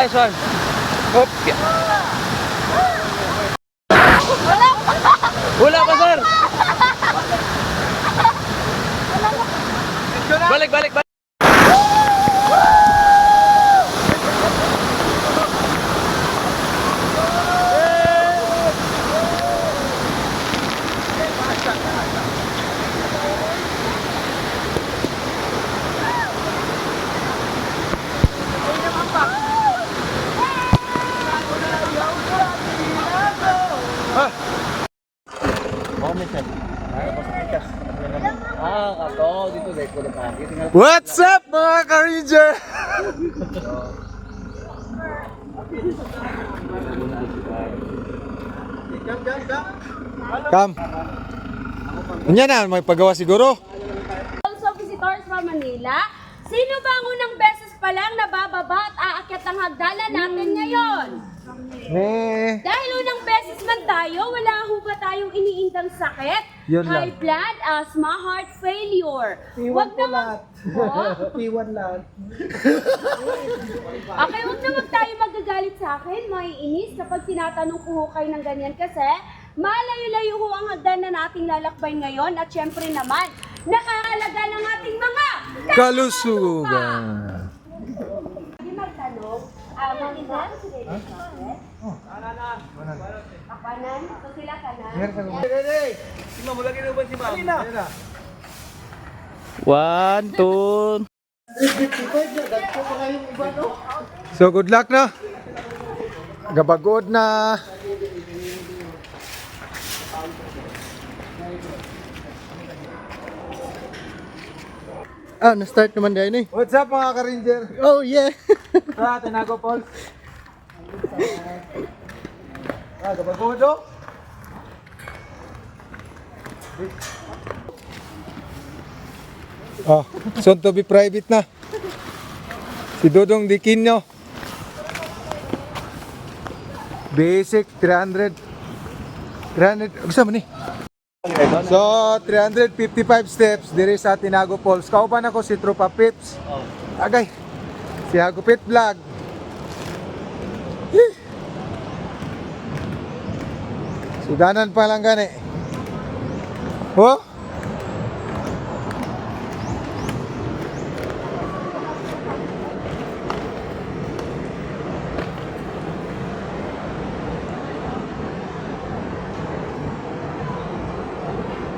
last one. Hop. Wala pa, sir. Balik, balik, balik. What's up mga ka-ranger? Come. Yan na, may pagawa siguro. Also visitors from Manila, sino ba ang unang beses pa lang nabababa at aakyat ang hagdanan natin ngayon? Dahil unang beses man tayo, wala ho ba tayong iniindang sakit? Yun High lang. blood, asthma, heart failure. P1 po lahat. P1 lahat. Okay, huwag naman tayo magagalit sa akin, maiinis kapag tinatanong ko ho kayo ng ganyan kasi malayo-layo ho ang hagdan na nating lalakbay ngayon at syempre naman, nakakalaga ng ating mga Kalusugan. Hindi magtanong, Manila, sila yung chocolate? Kanan? So sila kanan? One, two. So good luck na. Gabagod na. Na-start naman dahil eh. What's up mga ka-ranger? Oh yeah. Tinago Falls. Gabagod oh. Soon to be private na. Si Dodong Diquinho. Basic 300. Gusto mo ni? So 355 steps diri sa Tinago Falls. Kauban ako si Tropa Pips. Agay. Si Hagupit Vlog. Sudanan pa lang gani. Oh.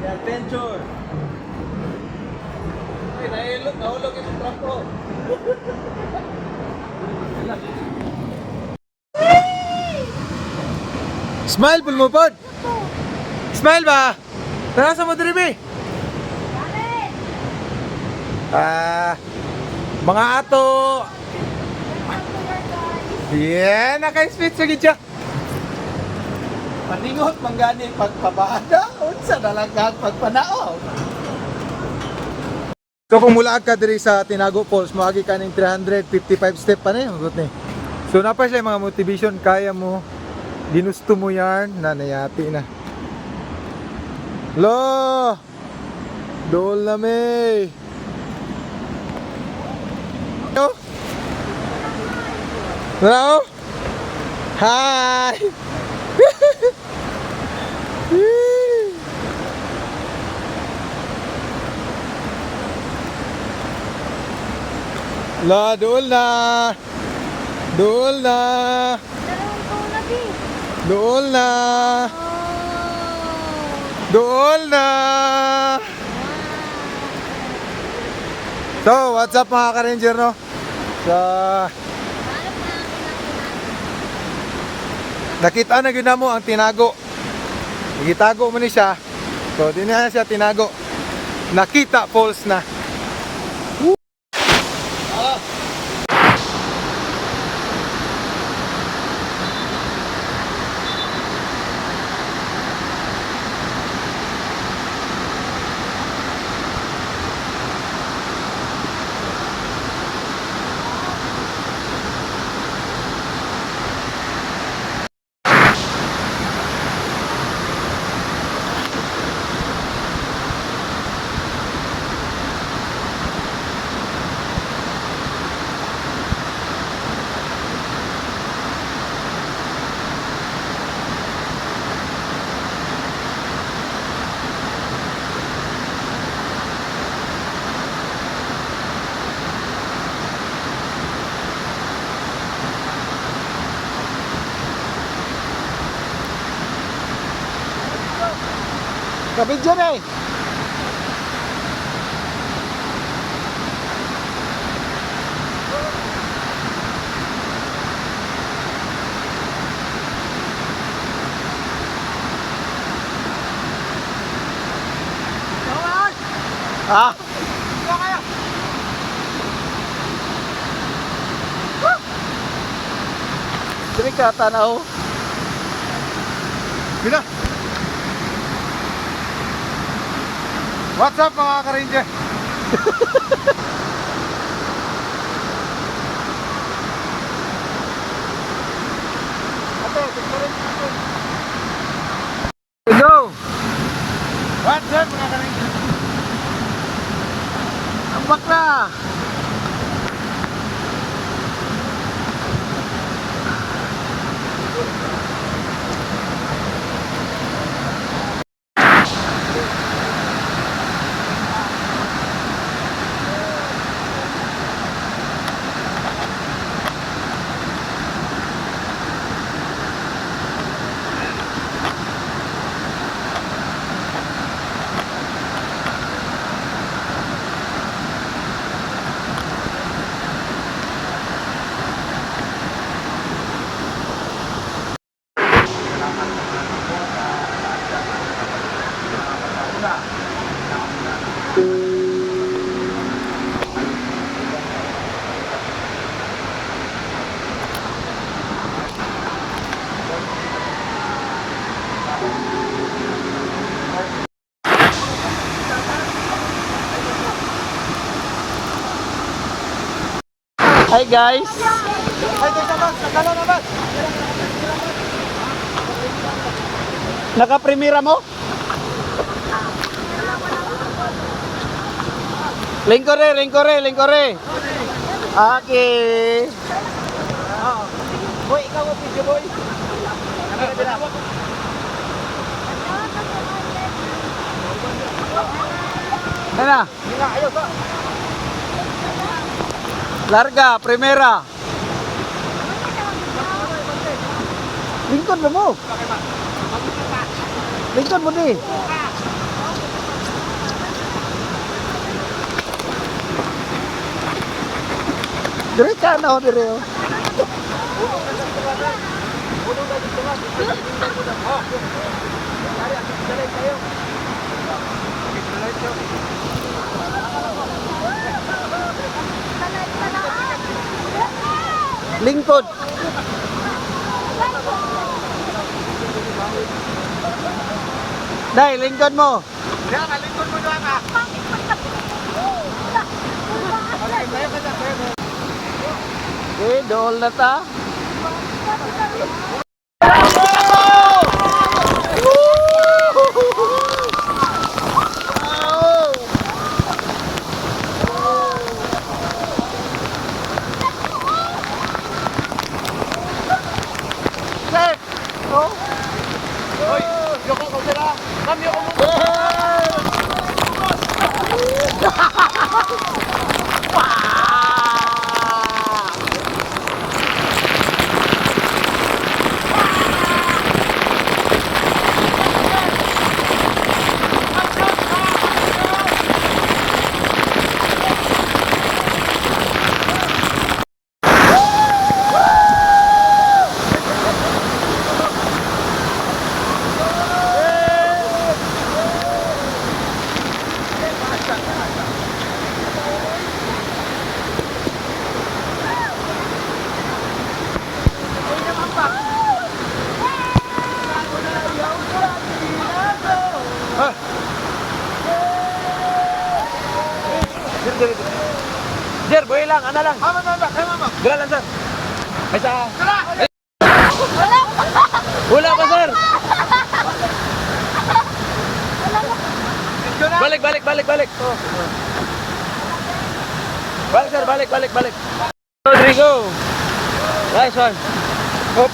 Adventure. Ay, nahulog yung truck ko. Smile pul mo pod. Smile ba? Tara sa mo diri. Mga ato. Yeah, naka-speed sa gidya. Paningot manggani pagpabada. Unsa dalagang pagpanao. So kung mula ka diri sa Tinago Falls, moagi ka ning 355 step pa ni, magot ni. So napa siya mga motivation, kaya mo, ginusto mo yarn, nanayati na. Lo! Dol na me! Yo! Hello? Hi! La, dool na! Dool na! Dool na! Dool na! So, what's up mga ka-ranger, no? So, nakita na gina mo ang Tinago. Nagitago mo ni siya. So, di na siya Tinago. Nakita Falls na. Kabidyo na eh. Ah. Diri ka tanaw. Bila. What's up mga ka-ranger? Go. What's up mga ka-ranger? Ang bakla. Hi guys. Ay, teka boss, nakalo na boss. Naka-premiera mo? Lingkore, lingkore, lingkore. Okay. Boy, ikaw ang video boy. Ano? Ayaw ba? Larga, primera. Lingkod mo. Lingkod mo di. Dire ka na ho dire. Oh. Lingkod. Dai, lingkod mo. Diyan ka, lingkod mo doon ka. Eh, dool na ta. Hoy, yoko ko sila. Kami ko mo. Sir, buhay lang, ano lang. Mama, mama. Gula lang, sir. May sa... Wala pa, sir. Balik. Balik, sir, balik. Rodrigo. Nice one. Hop.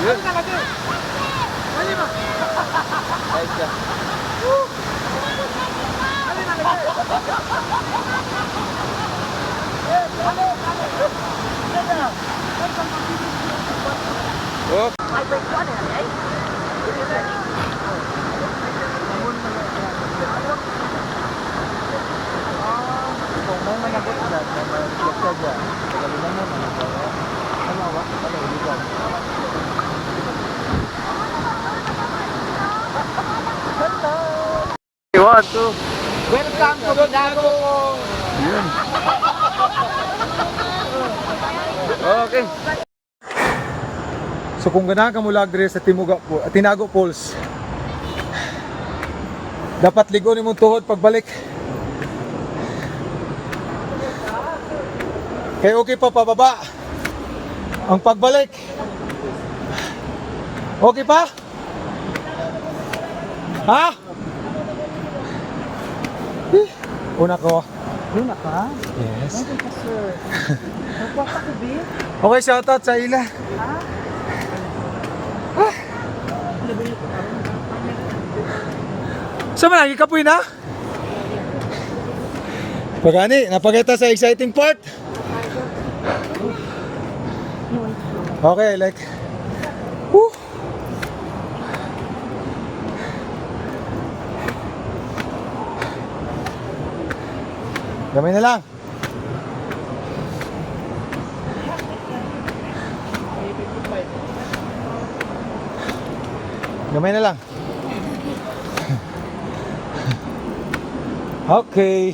Yun. Nice ka. Hop. Kung may managot dyan, may mag-reflect ka dyan. Kagalingan mo, managot. Ano ba? Ano, hindi dyan. 1, 2. Welcome to Binago! Okay. So kung ganahan ka mula dire sa Tinago Falls, dapat ligo nimong tuhod pagbalik. Kaya okay pa pababa ang pagbalik. Okay pa? Ha? Una ko. Una ka? Yes. Sir. Nagpapakabi? Okay, shoutout sa ila. Sama lagi kapoy na? Pagani, napakita sa exciting part. Okay, like whew. Gamay na lang. Gamay na lang. Okay.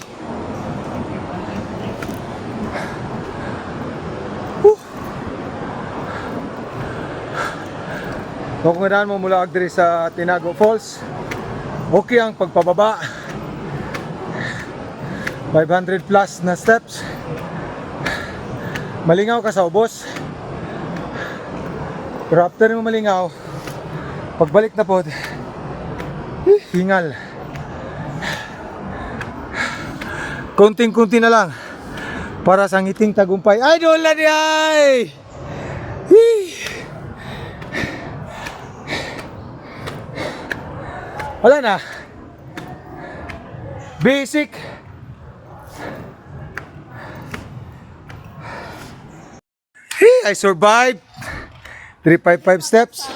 So kung ganahan mo mula agdiri sa Tinago Falls, okay ang pagpababa. 500 plus na steps. Malingaw ka sa ubos. Pero after mo malingaw, pagbalik na po, hingal. Konting-kunti na lang para sa ngiting tagumpay. Ay, doon lang ay! Wala na. Basic. I survived 355 steps.